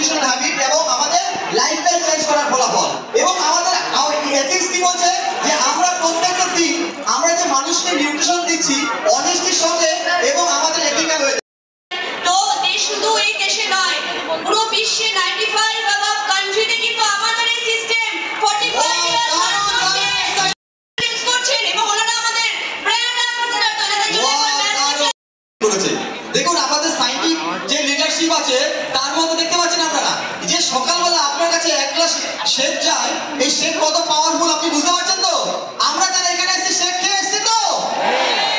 Nutritional habit এবং আমাদের lifestyle change করার ফলাফল। এবং আমাদের এথিক্স কি বলছে যে আমরা প্রত্যেকটা দিন আমরা যে মানুষকে নিউট্রিশন দিচ্ছি অনেস্টির সঙ্গে এবং আমাদের এথিক্যাল হয়ে। তো দেশ শুধু এই দেশে নয়, পুরো বিশ্বে 95 অ্যাবাভ কান্ট্রিতে কিন্তু আমাদের এই সিস্টেম 45 ইয়ার্স করছেন এবং ওনারা আমাদের ব্র্যান্ড অ্যাম্বাসেডর তো করেছে। দেখুন আমাদের সাইন্টিফিক যে লিডারশিপ আছে তার মধ্যে দেখতে পাচ্ছেন আপনারা যে সকালবেলা আপনার কাছে এক গ্লাস শেক যায়, এই শেক কত পাওয়ারফুল আপনি বুঝতে পারছেন তো? আমরা যারা এখানে এসে শেক খেয়ে এসেছি তো,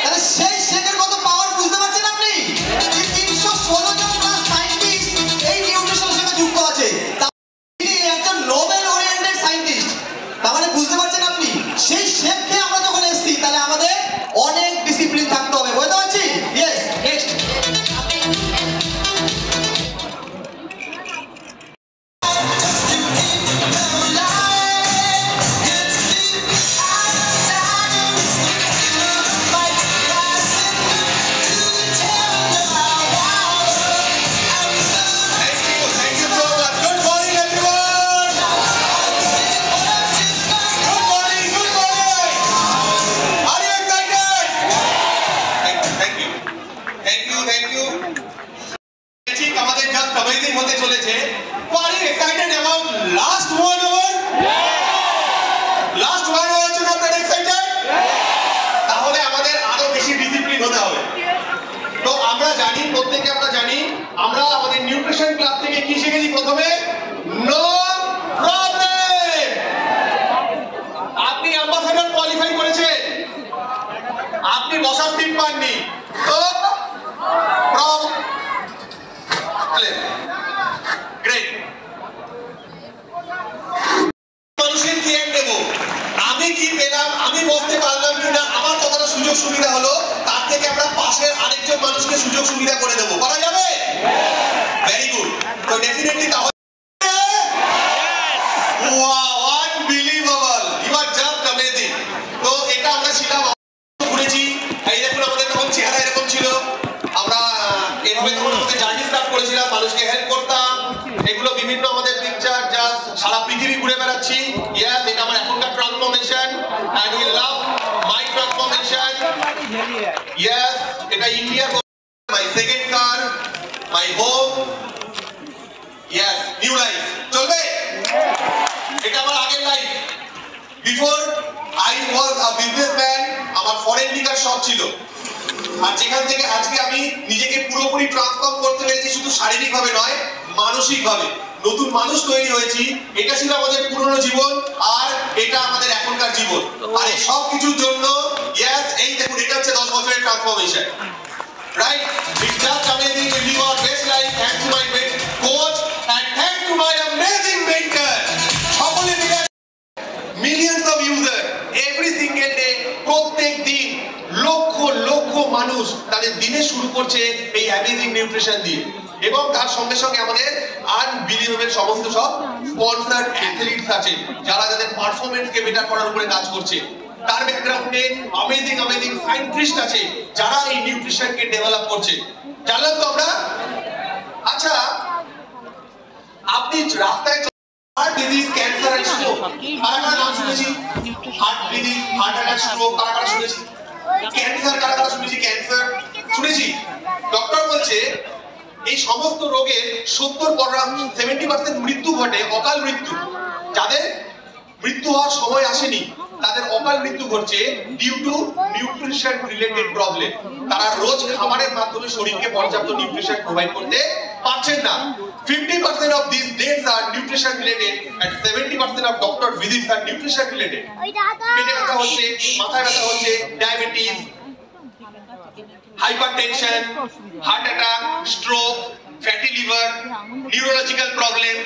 তাহলে সেই শেকের কত পাওয়ার বুঝতে পারছেন আপনি? 316 জন প্লাস সায়েন্টিস্ট এই নিউট্রিশনের সঙ্গে যুক্ত আছে। তিনি একজন নোবেল ওরিয়েন্টেড সায়েন্টিস্ট। তার মানে বুঝতে পারছেন আপনি সেই শেক খেয়ে আমরা যখন এসেছি তাহলে আমাদের অনেক ডিসিপ্লিন থাকতে হবে, বুঝতে পারছি? Yes, next. সুবিধা হলো তার থেকে আমরা পাশের আরেকজন মানুষকে সুযোগ সুবিধা করে দেবো, করা যাবে? Very good. তো ডেফিনেটলি তাহলে unbelievable, you are just amazing. তো এটা আমরা ছিলাম, ঘুরেছি, এই দেখুন আমাদের তখন চেহারা এরকম ছিল, আমরা এভাবে তখন আমাদের জার্নি স্টার্ট করেছিলাম, মানুষকে হেল্প করতাম, এগুলো বিভিন্ন আমাদের পিকচার জাস্ট সারা পৃথিবী ঘুরে বেড়াচ্ছি। ইয়েস, এটা আমার এখনকার transformation and we love my transformation. Yes, এটা India, my second car, my home. Yes, new life চলবে। এটা আমার আগের life, before I was a businessman. আমার ফরেন লিকার শপ ছিল, আর যেখান থেকে আজকে আমি নিজেকে পুরোপুরি ট্রান্সফর্ম করতে পেরেছি, শুধু শারীরিকভাবে নয় মানসিকভাবে নতুন মানুষ তৈরি হয়েছি। এটা ছিল আমাদের পুরনো জীবন আর এটা আমাদের এখনকার জীবন। আর এই সব কিছুর জন্য ইয়েস, এই দেখুন এটা হচ্ছে 10 বছরের transformation, right? It's just amazing. We live our best life thanks to my coach and thanks to my amazing mentor. সকলে মিলে millions of user every single day, প্রত্যেক দিন লক্ষ লক্ষ মানুষ তাদের দিনে শুরু করছে এই অ্যামেজিং নিউট্রিশন দিয়ে। এবং তার সঙ্গে সঙ্গে আমাদের আনবিলিভেবল সমস্ত সব স্পন্সর্ড অ্যাথলিটস আছে যারা যাদের পারফরম্যান্সকে বেটার করার উপরে কাজ করছে। তার ব্যাকগ্রাউন্ডে অ্যামেজিং অ্যামেজিং সায়েন্টিস্ট আছে যারা এই নিউট্রিশনকে ডেভেলপ করছে। জানলাম তো আমরা। আচ্ছা, আপনি রাস্তায় হার্ট ডিজিজ, ক্যান্সার আর স্ট্রোক কারা কারা নাম শুনেছি? Heart disease, heart attack, stroke কারা কারা শুনেছি? ক্যান্সার কারা কারা শুনেছি? ক্যান্সার শুনেছি। ডক্টর বলছে এই সমস্ত রোগের 70% মৃত্যু ঘটে, অকাল মৃত্যু। যাদের মৃত্যু হওয়ার সময় আসেনি তাদের অকাল মৃত্যু ঘটছে due to nutrition related problem. তারা রোজ খাবারের মাধ্যমে শরীরকে পর্যাপ্ত নিউট্রিশন প্রোভাইড করতে পারছেন না। 50% of these deaths are nutrition related and 70% of doctor visits are nutrition related. পেটে ব্যথা হচ্ছে, মাথায় ব্যথা হচ্ছে, diabetes, hypertension, heart attack, stroke, fatty liver, neurological problem,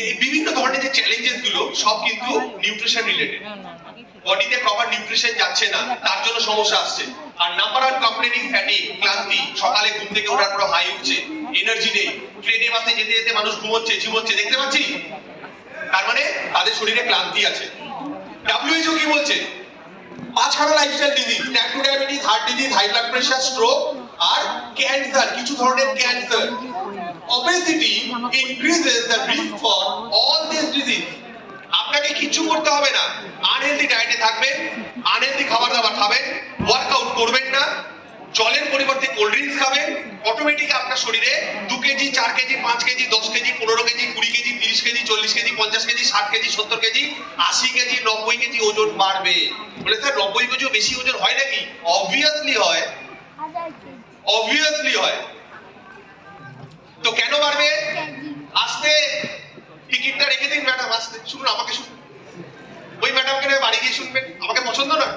এই বিভিন্ন ধরনের যে চ্যালেঞ্জেস গুলো সব কিন্তু নিউট্রিশন রিলেটেড। বডিতে প্রপার নিউট্রিশন যাচ্ছে না, তার জন্য সমস্যা আসছে। আর number one complain is fatigue, ক্লান্তি। সকালে ঘুম থেকে ওঠার পর হাই উঠছে, এনার্জি নেই, ট্রেনে বাসে যেতে যেতে মানুষ ঘুমোচ্ছে, ঝিমোচ্ছে, দেখতে পাচ্ছি। তার মানে তাদের শরীরে ক্লান্তি আছে। WHO কি বলছে? 5খানা lifestyle disease, type 2 diabetes, heart disease, high blood pressure, stroke আর ক্যান্সার, কিছু ধরনের cancer obesity increases the risk for all these disease. আপনাকে কিছু করতে হবে না, আনহেলদি ডায়েটে থাকবেন, আনহেলদি খাবার দাবার খাবেন, ওয়ার্কআউট করবেন না, জলের পরিবর্তে কোল্ড ড্রিঙ্কস খাবেন, অটোমেটিক আপনার শরীরে 2 KG 4 KG 5 KG 10 KG 15 KG 20 KG 30 KG 40 KG 50 KG 60 KG 70 KG 80 KG 90 KG ওজন বাড়বে। বলে স্যার 90 কেজিও বেশি ওজন হয় নাকি? অবভিয়াসলি হয়, অবভিয়াসলি হয়। তো কেন বাড়বে? আসতে টিকিটটা রেখে দিন ম্যাডাম, আসতে শুনুন, আমাকে শুনুন, ওই ম্যাডামকে বাড়ি গিয়ে শুনবেন, আমাকে পছন্দ না।